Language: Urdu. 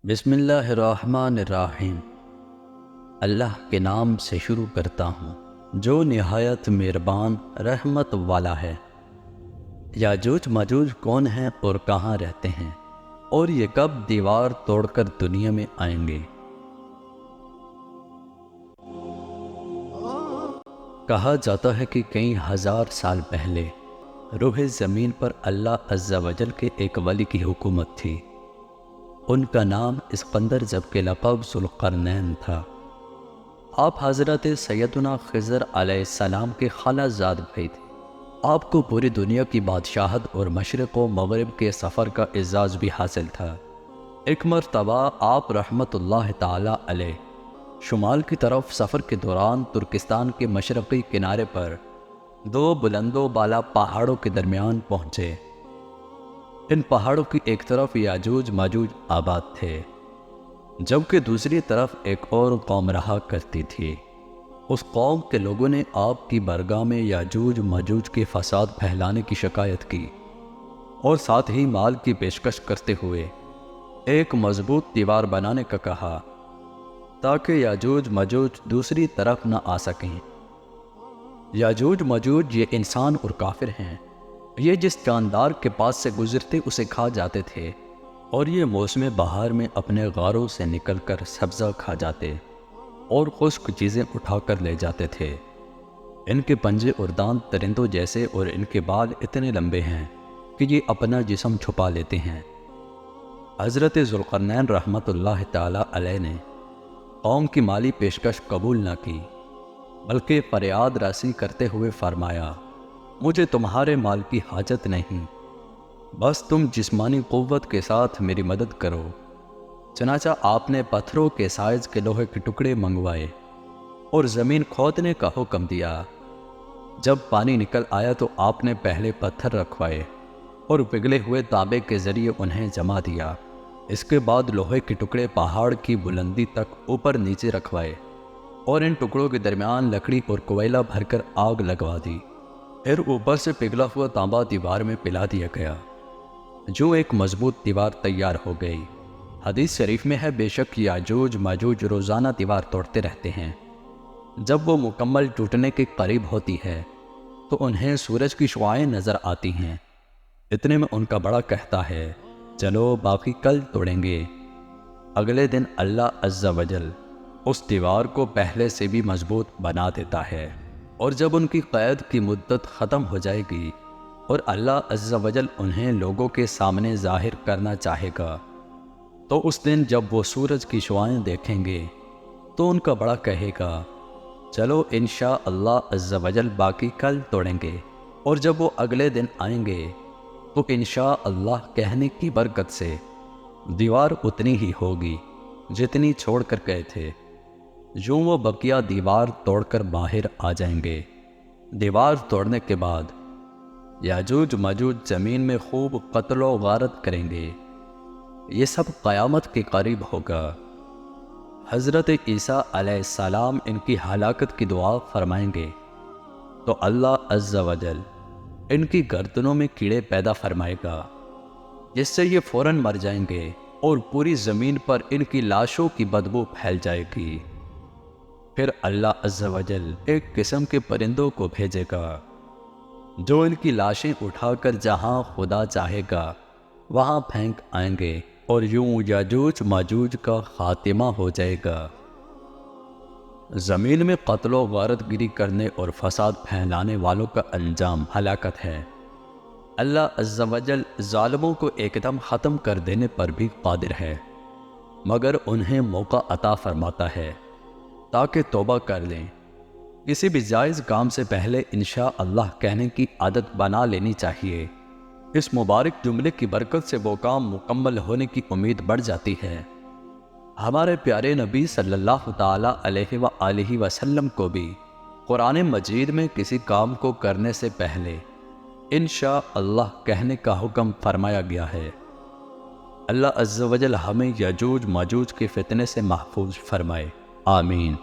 بسم اللہ الرحمن الرحیم۔ اللہ کے نام سے شروع کرتا ہوں جو نہایت مہربان رحمت والا ہے۔ یاجوج ماجوج کون ہیں اور کہاں رہتے ہیں، اور یہ کب دیوار توڑ کر دنیا میں آئیں گے؟ کہا جاتا ہے کہ کئی ہزار سال پہلے روح زمین پر اللہ عز و جل کے ایک ولی کی حکومت تھی۔ ان کا نام اسکندر جبکہ لقب ذوالقرنین تھا۔ آپ حضرت سیدنا خضر علیہ السلام کے خالہ زاد بھائی تھے۔ آپ کو پوری دنیا کی بادشاہت اور مشرق و مغرب کے سفر کا اعزاز بھی حاصل تھا۔ ایک مرتبہ آپ رحمت اللہ تعالی علیہ شمال کی طرف سفر کے دوران ترکستان کے مشرقی کنارے پر دو بلند و بالا پہاڑوں کے درمیان پہنچے۔ ان پہاڑوں کی ایک طرف یاجوج ماجوج آباد تھے، جبکہ دوسری طرف ایک اور قوم رہا کرتی تھی۔ اس قوم کے لوگوں نے آپ کی بارگاہ میں یاجوج ماجوج کے فساد پھیلانے کی شکایت کی اور ساتھ ہی مال کی پیشکش کرتے ہوئے ایک مضبوط دیوار بنانے کا کہا تاکہ یاجوج ماجوج دوسری طرف نہ آ سکیں۔ یاجوج ماجوج یہ انسان اور کافر ہیں۔ یہ جس جاندار کے پاس سے گزرتے اسے کھا جاتے تھے، اور یہ موسم بہار میں اپنے غاروں سے نکل کر سبزہ کھا جاتے اور خشک چیزیں اٹھا کر لے جاتے تھے۔ ان کے پنجے اور دانت درندوں جیسے اور ان کے بال اتنے لمبے ہیں کہ یہ اپنا جسم چھپا لیتے ہیں۔ حضرت ذوالقرنین رحمت اللہ تعالی علیہ نے قوم کی مالی پیشکش قبول نہ کی، بلکہ فریاد رسی کرتے ہوئے فرمایا، مجھے تمہارے مال کی حاجت نہیں، بس تم جسمانی قوت کے ساتھ میری مدد کرو۔ چنانچہ آپ نے پتھروں کے سائز کے لوہے کے ٹکڑے منگوائے اور زمین کھودنے کا حکم دیا۔ جب پانی نکل آیا تو آپ نے پہلے پتھر رکھوائے اور پگھلے ہوئے تانبے کے ذریعے انہیں جما دیا۔ اس کے بعد لوہے کے ٹکڑے پہاڑ کی بلندی تک اوپر نیچے رکھوائے اور ان ٹکڑوں کے درمیان لکڑی اور کوئلہ بھر کر آگ لگوا دی۔ پھر اوپر سے پگھلا ہوا تانبا دیوار میں پلا دیا گیا، جو ایک مضبوط دیوار تیار ہو گئی۔ حدیث شریف میں ہے، بے شک یاجوج ماجوج روزانہ دیوار توڑتے رہتے ہیں۔ جب وہ مکمل ٹوٹنے کے قریب ہوتی ہے تو انہیں سورج کی شعاعیں نظر آتی ہیں۔ اتنے میں ان کا بڑا کہتا ہے، چلو باقی کل توڑیں گے۔ اگلے دن اللہ عز و جل اس دیوار کو پہلے سے بھی مضبوط بنا دیتا ہے، اور جب ان کی قید کی مدت ختم ہو جائے گی اور اللہ عز و جل انہیں لوگوں کے سامنے ظاہر کرنا چاہے گا، تو اس دن جب وہ سورج کی شعاعیں دیکھیں گے تو ان کا بڑا کہے گا، چلو انشاءاللہ عز و جل باقی کل توڑیں گے۔ اور جب وہ اگلے دن آئیں گے تو انشاءاللہ کہنے کی برکت سے دیوار اتنی ہی ہوگی جتنی چھوڑ کر گئے تھے۔ یوں وہ بقیہ دیوار توڑ کر باہر آ جائیں گے۔ دیوار توڑنے کے بعد یاجوج ماجوج زمین میں خوب قتل و غارت کریں گے۔ یہ سب قیامت کے قریب ہوگا۔ حضرت عیسیٰ علیہ السلام ان کی ہلاکت کی دعا فرمائیں گے تو اللہ عز و جل ان کی گردنوں میں کیڑے پیدا فرمائے گا، جس سے یہ فوراً مر جائیں گے اور پوری زمین پر ان کی لاشوں کی بدبو پھیل جائے گی۔ پھر اللہ عز و جل ایک قسم کے پرندوں کو بھیجے گا جو ان کی لاشیں اٹھا کر جہاں خدا چاہے گا وہاں پھینک آئیں گے، اور یوں یاجوج ماجوج کا خاتمہ ہو جائے گا۔ زمین میں قتل و غارت گری کرنے اور فساد پھیلانے والوں کا انجام ہلاکت ہے۔ اللہ عز و جل ظالموں کو ایک دم ختم کر دینے پر بھی قادر ہے، مگر انہیں موقع عطا فرماتا ہے تاکہ توبہ کر لیں۔ کسی بھی جائز کام سے پہلے انشاءاللہ کہنے کی عادت بنا لینی چاہیے۔ اس مبارک جملے کی برکت سے وہ کام مکمل ہونے کی امید بڑھ جاتی ہے۔ ہمارے پیارے نبی صلی اللہ تعالی علیہ وآلہ وسلم کو بھی قرآن مجید میں کسی کام کو کرنے سے پہلے انشاءاللہ کہنے کا حکم فرمایا گیا ہے۔ اللہ عز و جل ہمیں یاجوج ماجوج کے فتنے سے محفوظ فرمائے، آمین۔